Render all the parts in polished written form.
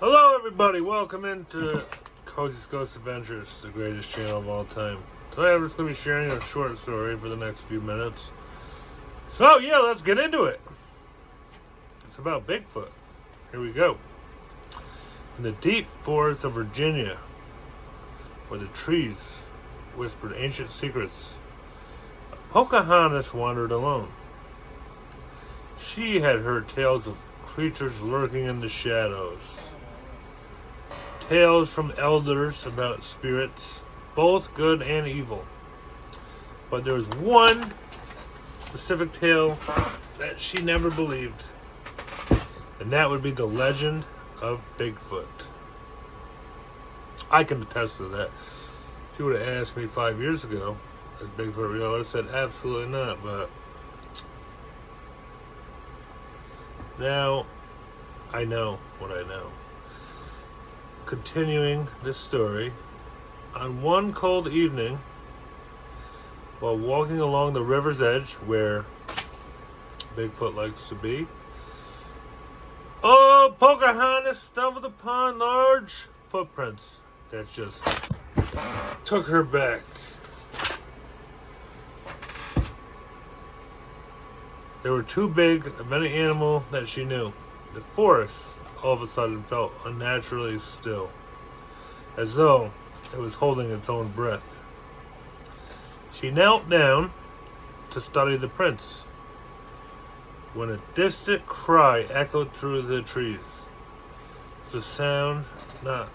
Hello everybody, welcome into Cozy's Ghost Adventures, the greatest channel of all time. Today I'm just going to be sharing a short story for the next few minutes. So yeah, let's get into it. It's about Bigfoot. Here we go. In the deep forests of Virginia, where the trees whispered ancient secrets, Pocahontas wandered alone. She had heard tales of creatures lurking in the shadows. Tales from elders about spirits, both good and evil. But there was one specific tale that she never believed, and that would be the legend of Bigfoot. I can attest to that. If you would have asked me 5 years ago, is Bigfoot real? I would have said absolutely not, but now I know what I know. Continuing this story, on one cold evening, while walking along the river's edge where Bigfoot likes to be, Pocahontas stumbled upon large footprints that just took her back. They were too big of any animal that she knew. The forest all of a sudden felt unnaturally still, as though it was holding its own breath. She knelt down to study the prints, when a distant cry echoed through the trees. It was a sound not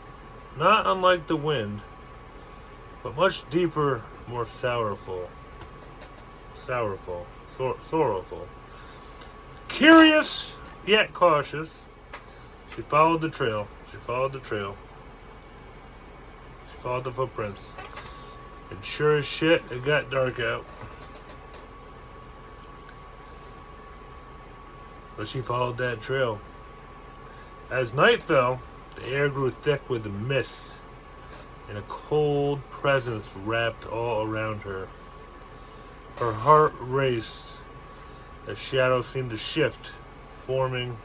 unlike the wind, but much deeper, more sorrowful. Curious yet cautious, she followed the trail. She followed the footprints. And sure as shit, it got dark out. But she followed that trail. As night fell, the air grew thick with the mist, and a cold presence wrapped all around her. Her heart raced as shadows seemed to shift, forming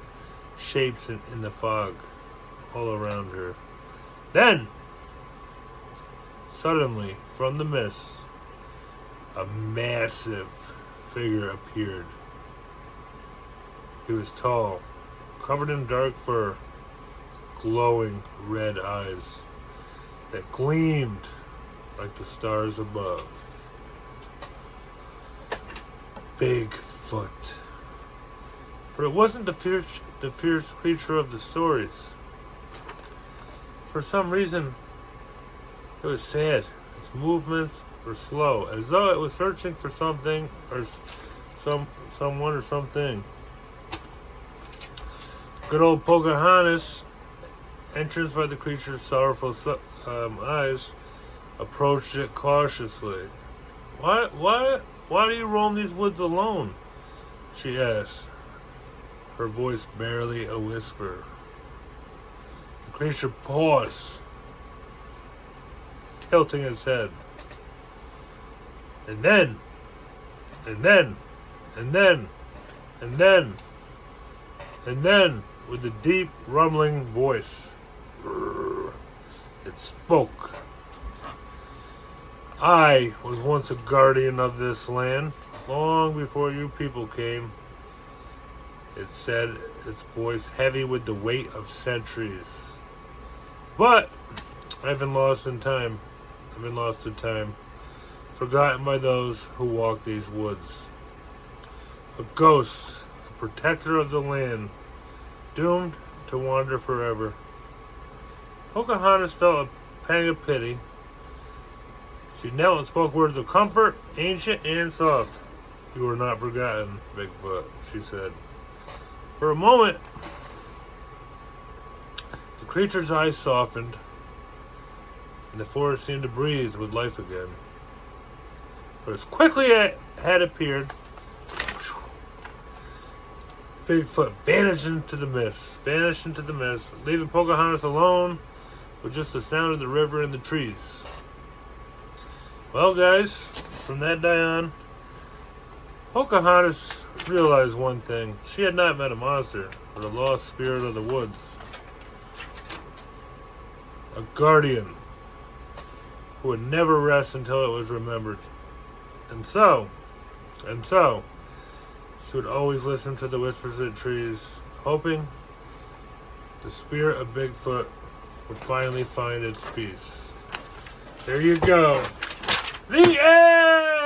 shapes in the fog all around her. Then, suddenly, from the mist, a massive figure appeared. He was tall, covered in dark fur, glowing red eyes that gleamed like the stars above. Bigfoot. For it wasn't the fierce creature of the stories. For some reason, it was sad. Its movements were slow, as though it was searching for something or someone or something. Good old Pocahontas, entranced by the creature's sorrowful eyes, approached it cautiously. Why do you roam these woods alone? She asked, her voice barely a whisper. The creature paused, tilting its head. And then, with a deep, rumbling voice, it spoke. I was once a guardian of this land, long before you people came. It said, its voice heavy with the weight of centuries. But I've been lost in time. Forgotten by those who walk these woods. A ghost, a protector of the land, doomed to wander forever. Pocahontas felt a pang of pity. She knelt and spoke words of comfort, ancient and soft. You are not forgotten, Bigfoot, she said. For a moment, the creature's eyes softened, and the forest seemed to breathe with life again. But as quickly as it had appeared, Bigfoot vanished into the mist, leaving Pocahontas alone with just the sound of the river and the trees. Well, guys, from that day on, Pocahontas realized one thing. She had not met a monster, but a lost spirit of the woods. a guardian who would never rest until it was remembered. And so, she would always listen to the whispers of the trees, hoping the spirit of Bigfoot would finally find its peace. There you go. The end!